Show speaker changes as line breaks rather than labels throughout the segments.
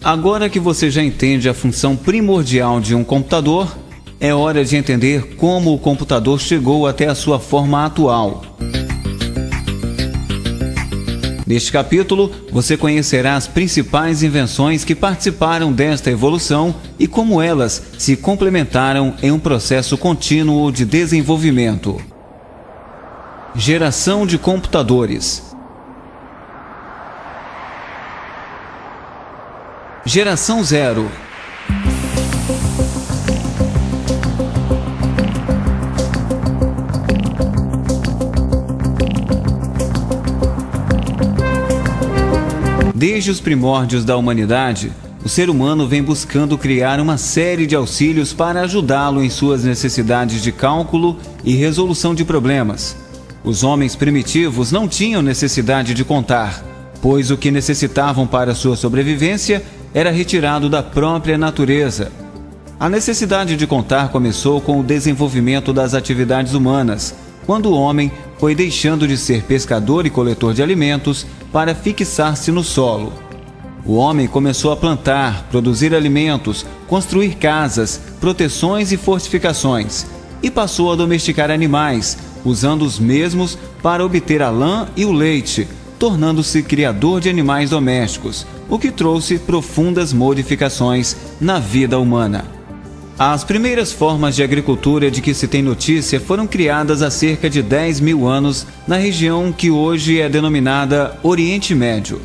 Agora que você já entende a função primordial de um computador, é hora de entender como o computador chegou até a sua forma atual. Neste capítulo, você conhecerá as principais invenções que participaram desta evolução e como elas se complementaram em um processo contínuo de desenvolvimento. Geração de computadores. Geração 0. Desde os primórdios da humanidade, o ser humano vem buscando criar uma série de auxílios para ajudá-lo em suas necessidades de cálculo e resolução de problemas. Os homens primitivos não tinham necessidade de contar, pois o que necessitavam para sua sobrevivência era retirado da própria natureza. A necessidade de contar começou com o desenvolvimento das atividades humanas, quando o homem foi deixando de ser pescador e coletor de alimentos para fixar-se no solo. O homem começou a plantar, produzir alimentos, construir casas, proteções e fortificações, e passou a domesticar animais, usando os mesmos para obter a lã e o leite, tornando-se criador de animais domésticos, o que trouxe profundas modificações na vida humana. As primeiras formas de agricultura de que se tem notícia foram criadas há cerca de 10.000 anos na região que hoje é denominada Oriente Médio.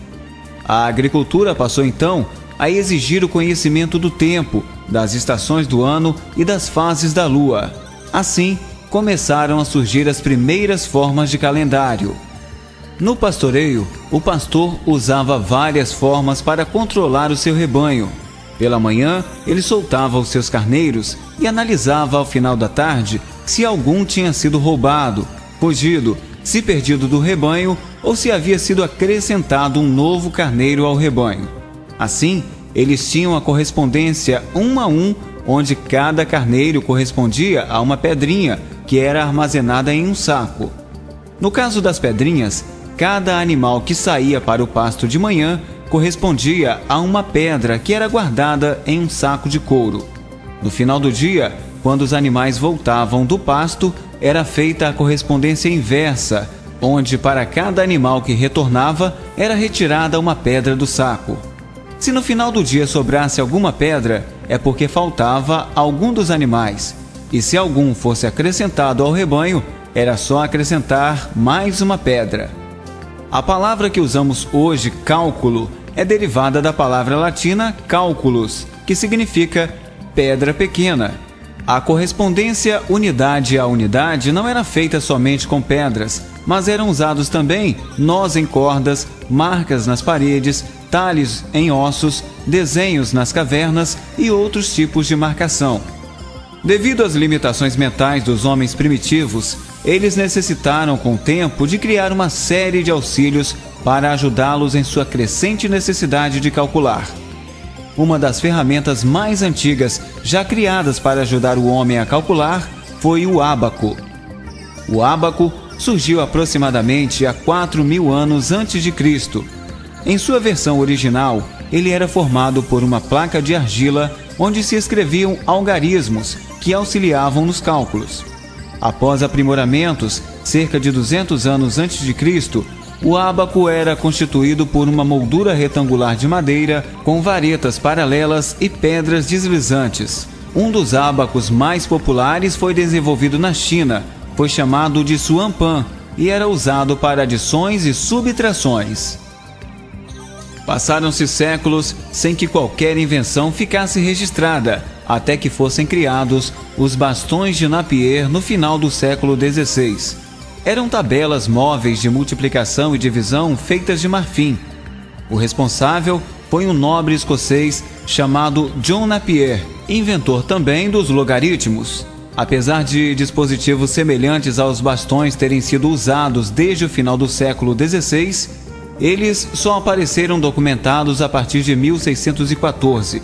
A agricultura passou então a exigir o conhecimento do tempo, das estações do ano e das fases da lua. Assim, começaram a surgir as primeiras formas de calendário. No pastoreio, o pastor usava várias formas para controlar o seu rebanho. Pela manhã, ele soltava os seus carneiros e analisava ao final da tarde se algum tinha sido roubado, fugido, se perdido do rebanho ou se havia sido acrescentado um novo carneiro ao rebanho. Assim, eles tinham a correspondência 1 a 1, onde cada carneiro correspondia a uma pedrinha que era armazenada em um saco. No caso das pedrinhas, cada animal que saía para o pasto de manhã correspondia a uma pedra que era guardada em um saco de couro. No final do dia, quando os animais voltavam do pasto, era feita a correspondência inversa, onde para cada animal que retornava era retirada uma pedra do saco. Se no final do dia sobrasse alguma pedra, é porque faltava algum dos animais, e se algum fosse acrescentado ao rebanho, era só acrescentar mais uma pedra. A palavra que usamos hoje, cálculo, é derivada da palavra latina calculus, que significa pedra pequena. A correspondência unidade a unidade não era feita somente com pedras, mas eram usados também nós em cordas, marcas nas paredes, talhos em ossos, desenhos nas cavernas e outros tipos de marcação. Devido às limitações mentais dos homens primitivos, eles necessitaram com o tempo de criar uma série de auxílios para ajudá-los em sua crescente necessidade de calcular. Uma das ferramentas mais antigas já criadas para ajudar o homem a calcular foi o ábaco. O ábaco surgiu aproximadamente há 4.000 anos antes de Cristo. Em sua versão original, ele era formado por uma placa de argila onde se escreviam algarismos que auxiliavam nos cálculos. Após aprimoramentos, cerca de 200 anos antes de Cristo, o ábaco era constituído por uma moldura retangular de madeira com varetas paralelas e pedras deslizantes. Um dos ábacos mais populares foi desenvolvido na China, foi chamado de Suanpan e era usado para adições e subtrações. Passaram-se séculos sem que qualquer invenção ficasse registrada, até que fossem criados os bastões de Napier no final do século XVI. Eram tabelas móveis de multiplicação e divisão feitas de marfim. O responsável foi um nobre escocês chamado John Napier, inventor também dos logaritmos. Apesar de dispositivos semelhantes aos bastões terem sido usados desde o final do século XVI, eles só apareceram documentados a partir de 1614.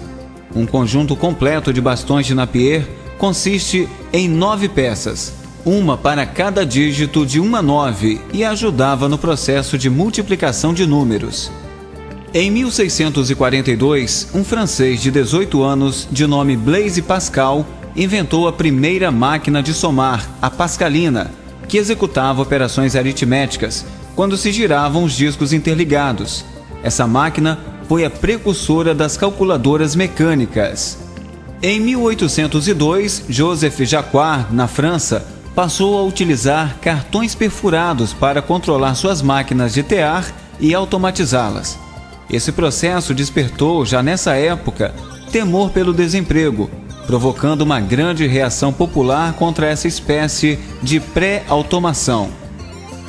Um conjunto completo de bastões de Napier consiste em 9 peças, uma para cada dígito de 1 a 9, e ajudava no processo de multiplicação de números. Em 1642, um francês de 18 anos, de nome Blaise Pascal, inventou a primeira máquina de somar, a pascalina, que executava operações aritméticas quando se giravam os discos interligados. Essa máquina foi a precursora das calculadoras mecânicas. Em 1802, Joseph Jacquard, na França, passou a utilizar cartões perfurados para controlar suas máquinas de tear e automatizá-las. Esse processo despertou, já nessa época, temor pelo desemprego, provocando uma grande reação popular contra essa espécie de pré-automação.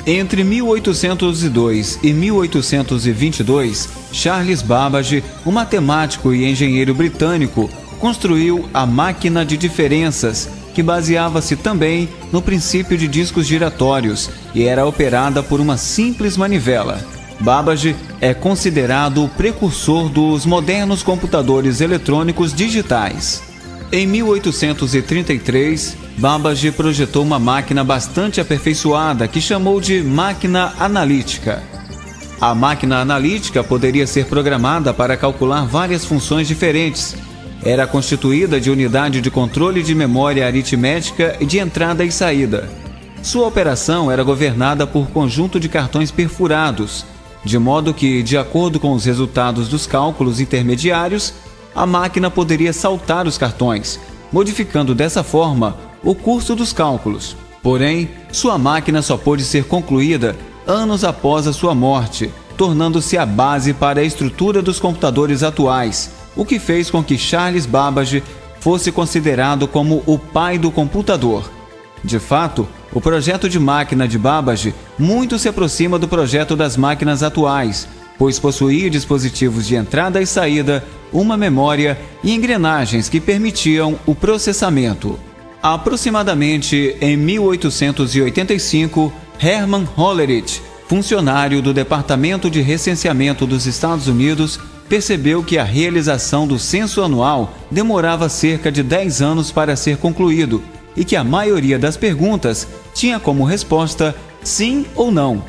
Entre 1802 e 1822, Charles Babbage, um matemático e engenheiro britânico, construiu a máquina de diferenças, que baseava-se também no princípio de discos giratórios e era operada por uma simples manivela. Babbage é considerado o precursor dos modernos computadores eletrônicos digitais. Em 1833, Babbage projetou uma máquina bastante aperfeiçoada que chamou de máquina analítica. A máquina analítica poderia ser programada para calcular várias funções diferentes. Era constituída de unidade de controle de memória aritmética e de entrada e saída. Sua operação era governada por conjunto de cartões perfurados, de modo que, de acordo com os resultados dos cálculos intermediários, a máquina poderia saltar os cartões, modificando dessa forma o curso dos cálculos. Porém, sua máquina só pôde ser concluída anos após a sua morte, tornando-se a base para a estrutura dos computadores atuais, o que fez com que Charles Babbage fosse considerado como o pai do computador. De fato, o projeto de máquina de Babbage muito se aproxima do projeto das máquinas atuais, pois possuía dispositivos de entrada e saída, uma memória e engrenagens que permitiam o processamento. Aproximadamente em 1885, Hermann Hollerith, funcionário do Departamento de Recenseamento dos Estados Unidos, percebeu que a realização do censo anual demorava cerca de 10 anos para ser concluído e que a maioria das perguntas tinha como resposta sim ou não.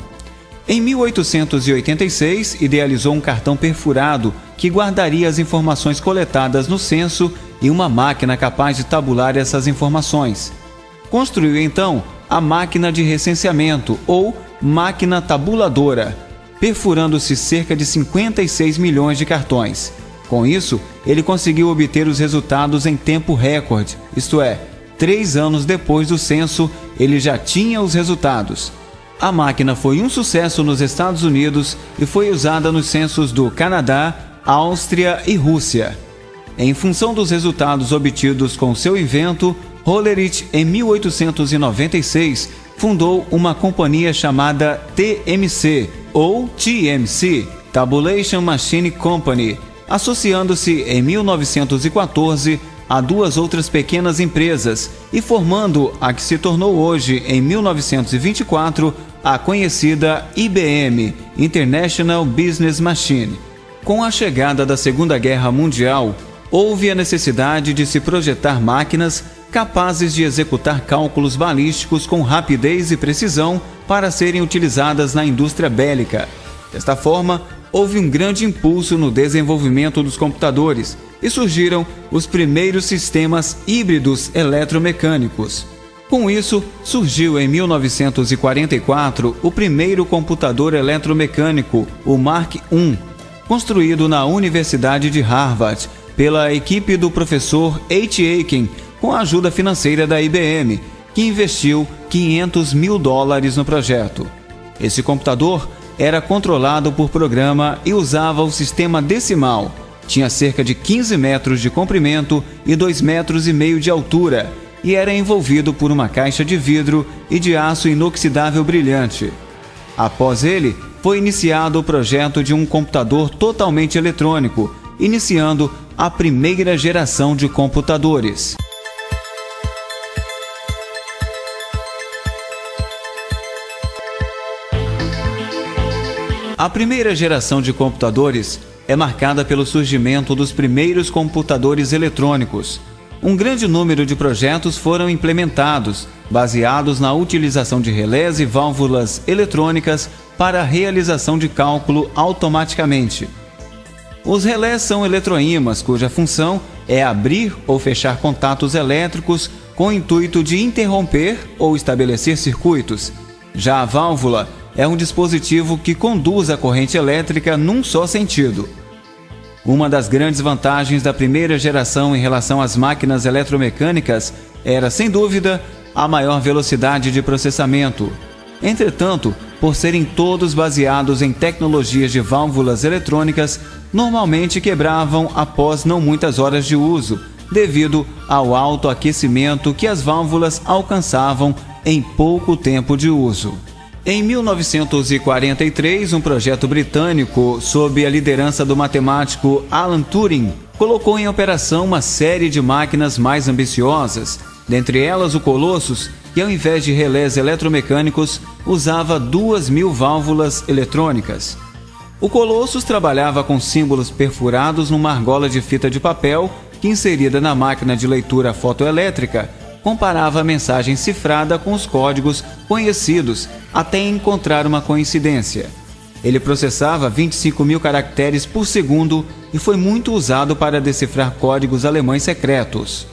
Em 1886, idealizou um cartão perfurado que guardaria as informações coletadas no censo e uma máquina capaz de tabular essas informações. Construiu então a máquina de recenseamento, ou máquina tabuladora, perfurando-se cerca de 56 milhões de cartões. Com isso, ele conseguiu obter os resultados em tempo recorde, isto é, 3 anos depois do censo, ele já tinha os resultados. A máquina foi um sucesso nos Estados Unidos e foi usada nos censos do Canadá, Áustria e Rússia. Em função dos resultados obtidos com seu invento, Hollerith, em 1896, fundou uma companhia chamada TMC, ou TMC, Tabulation Machine Company, associando-se em 1914 a 2 outras pequenas empresas e formando a que se tornou hoje, em 1924, a conhecida IBM, International Business Machine. Com a chegada da Segunda Guerra Mundial, houve a necessidade de se projetar máquinas capazes de executar cálculos balísticos com rapidez e precisão para serem utilizadas na indústria bélica. Desta forma, houve um grande impulso no desenvolvimento dos computadores e surgiram os primeiros sistemas híbridos eletromecânicos. Com isso, surgiu em 1944 o primeiro computador eletromecânico, o Mark I, construído na Universidade de Harvard pela equipe do professor H. Aiken, com a ajuda financeira da IBM, que investiu $500 mil no projeto. Esse computador era controlado por programa e usava o sistema decimal. Tinha cerca de 15 metros de comprimento e 2,5 metros de altura e era envolvido por uma caixa de vidro e de aço inoxidável brilhante. Após ele, foi iniciado o projeto de um computador totalmente eletrônico, iniciando a primeira geração de computadores. A primeira geração de computadores é marcada pelo surgimento dos primeiros computadores eletrônicos. Um grande número de projetos foram implementados, baseados na utilização de relés e válvulas eletrônicas para a realização de cálculo automaticamente. Os relés são eletroímãs, cuja função é abrir ou fechar contatos elétricos com o intuito de interromper ou estabelecer circuitos. Já a válvula é um dispositivo que conduz a corrente elétrica num só sentido. Uma das grandes vantagens da primeira geração em relação às máquinas eletromecânicas era, sem dúvida, a maior velocidade de processamento. Entretanto, por serem todos baseados em tecnologias de válvulas eletrônicas, normalmente quebravam após não muitas horas de uso, devido ao alto aquecimento que as válvulas alcançavam em pouco tempo de uso. Em 1943, um projeto britânico, sob a liderança do matemático Alan Turing, colocou em operação uma série de máquinas mais ambiciosas, dentre elas o Colossus, que ao invés de relés eletromecânicos, usava 2.000 válvulas eletrônicas. O Colossus trabalhava com símbolos perfurados numa argola de fita de papel que, inserida na máquina de leitura fotoelétrica, comparava a mensagem cifrada com os códigos conhecidos até encontrar uma coincidência. Ele processava 25.000 caracteres por segundo e foi muito usado para decifrar códigos alemães secretos.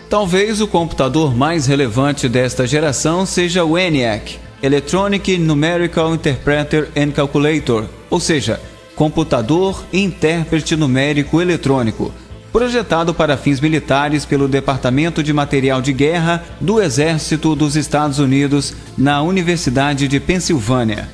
Talvez o computador mais relevante desta geração seja o ENIAC, Electronic Numerical Interpreter and Calculator, ou seja, computador e intérprete numérico eletrônico, projetado para fins militares pelo Departamento de Material de Guerra do Exército dos Estados Unidos na Universidade de Pensilvânia.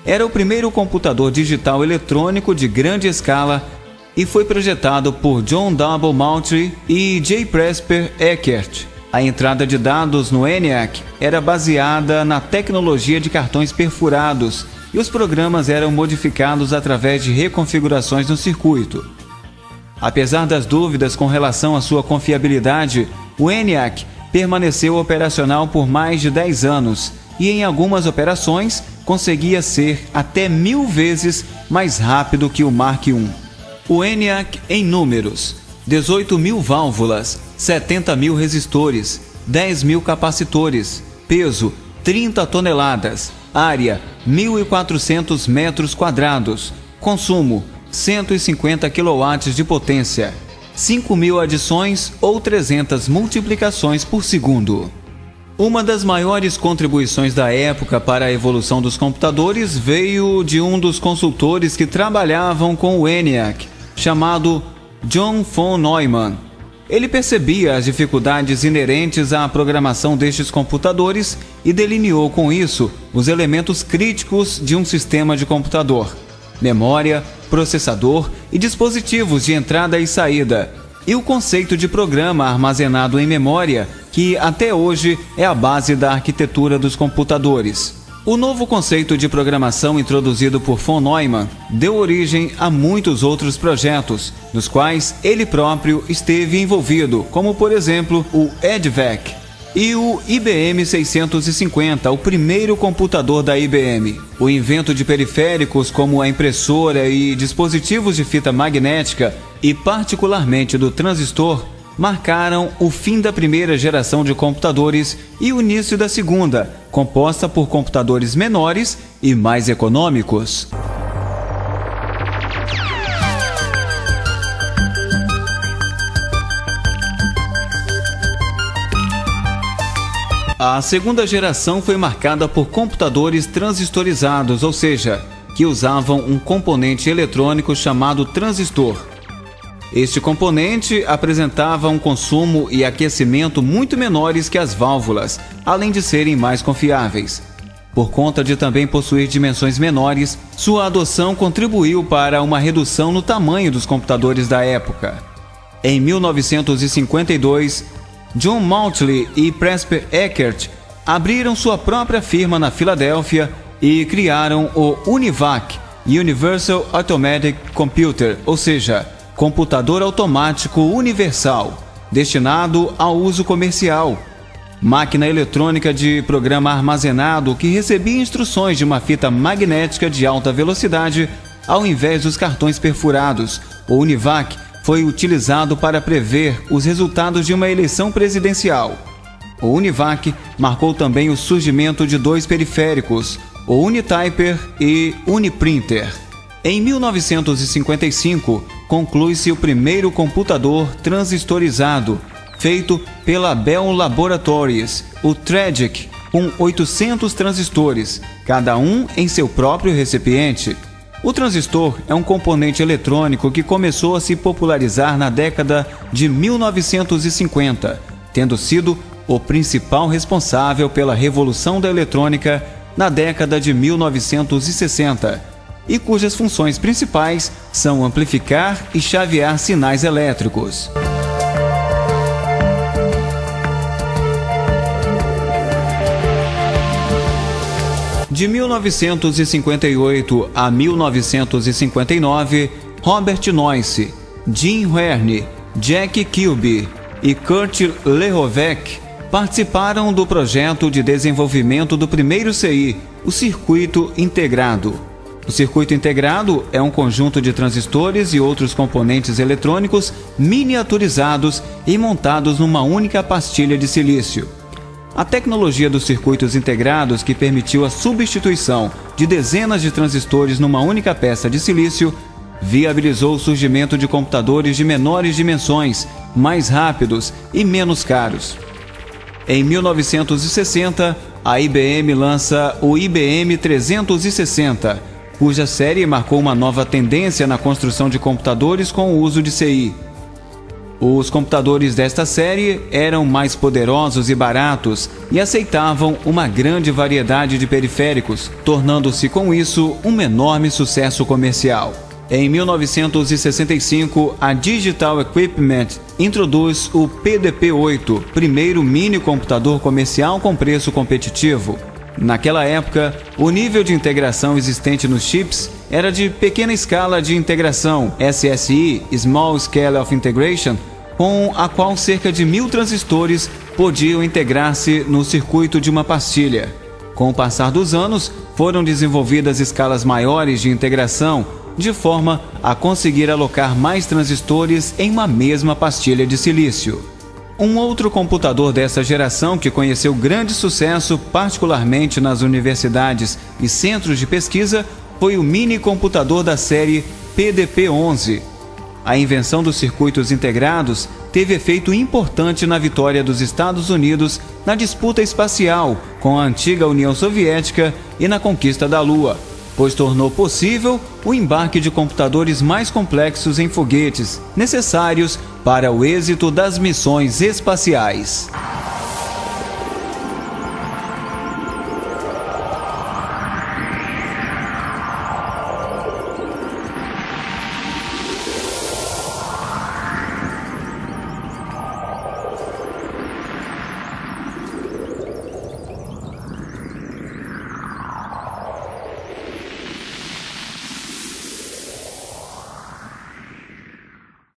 Era o primeiro computador digital eletrônico de grande escala e foi projetado por John W. Moultrie e J. Presper Eckert. A entrada de dados no ENIAC era baseada na tecnologia de cartões perfurados e os programas eram modificados através de reconfigurações no circuito. Apesar das dúvidas com relação à sua confiabilidade, o ENIAC permaneceu operacional por mais de 10 anos e em algumas operações conseguia ser até 1000 vezes mais rápido que o Mark I. O ENIAC em números: 18.000 válvulas, 70.000 resistores, 10.000 capacitores, peso 30 toneladas, área 1.400 metros quadrados, consumo 150 kW de potência, 5.000 adições ou 300 multiplicações por segundo. Uma das maiores contribuições da época para a evolução dos computadores veio de um dos consultores que trabalhavam com o ENIAC, chamado John von Neumann. Ele percebia as dificuldades inerentes à programação destes computadores e delineou com isso os elementos críticos de um sistema de computador: memória, processador e dispositivos de entrada e saída, e o conceito de programa armazenado em memória, que até hoje é a base da arquitetura dos computadores. O novo conceito de programação introduzido por von Neumann deu origem a muitos outros projetos, nos quais ele próprio esteve envolvido, como por exemplo o EDVAC e o IBM 650, o primeiro computador da IBM. O invento de periféricos como a impressora e dispositivos de fita magnética, e particularmente do transistor, marcaram o fim da primeira geração de computadores e o início da segunda, composta por computadores menores e mais econômicos. A segunda geração foi marcada por computadores transistorizados, ou seja, que usavam um componente eletrônico chamado transistor. Este componente apresentava um consumo e aquecimento muito menores que as válvulas, além de serem mais confiáveis. Por conta de também possuir dimensões menores, sua adoção contribuiu para uma redução no tamanho dos computadores da época. Em 1952, John Moultrie e Presper Eckert abriram sua própria firma na Filadélfia e criaram o UNIVAC, Universal Automatic Computer, ou seja, computador automático universal, destinado ao uso comercial. Máquina eletrônica de programa armazenado que recebia instruções de uma fita magnética de alta velocidade ao invés dos cartões perfurados. O UNIVAC foi utilizado para prever os resultados de uma eleição presidencial. O UNIVAC marcou também o surgimento de dois periféricos, o Unityper e Uniprinter. Em 1955, conclui-se o primeiro computador transistorizado, feito pela Bell Laboratories, o TREGIC, com 800 transistores, cada um em seu próprio recipiente. O transistor é um componente eletrônico que começou a se popularizar na década de 1950, tendo sido o principal responsável pela revolução da eletrônica na década de 1960, e cujas funções principais são amplificar e chavear sinais elétricos. De 1958 a 1959, Robert Noyce, Jim Verne, Jack Kilby e Kurt Lehovec participaram do projeto de desenvolvimento do primeiro CI, o circuito integrado. O circuito integrado é um conjunto de transistores e outros componentes eletrônicos miniaturizados e montados numa única pastilha de silício. A tecnologia dos circuitos integrados, que permitiu a substituição de dezenas de transistores numa única peça de silício, viabilizou o surgimento de computadores de menores dimensões, mais rápidos e menos caros. Em 1960, a IBM lança o IBM 360, cuja série marcou uma nova tendência na construção de computadores com o uso de CI. Os computadores desta série eram mais poderosos e baratos e aceitavam uma grande variedade de periféricos, tornando-se com isso um enorme sucesso comercial. Em 1965, a Digital Equipment introduz o PDP-8, primeiro mini computador comercial com preço competitivo. Naquela época, o nível de integração existente nos chips era de pequena escala de integração, SSI, Small Scale of Integration, com a qual cerca de 1000 transistores podiam integrar-se no circuito de uma pastilha. Com o passar dos anos, foram desenvolvidas escalas maiores de integração, de forma a conseguir alocar mais transistores em uma mesma pastilha de silício. Um outro computador dessa geração que conheceu grande sucesso, particularmente nas universidades e centros de pesquisa, foi o mini computador da série PDP-11. A invenção dos circuitos integrados teve efeito importante na vitória dos Estados Unidos na disputa espacial com a antiga União Soviética e na conquista da Lua, pois tornou possível o embarque de computadores mais complexos em foguetes, necessários para o êxito das missões espaciais.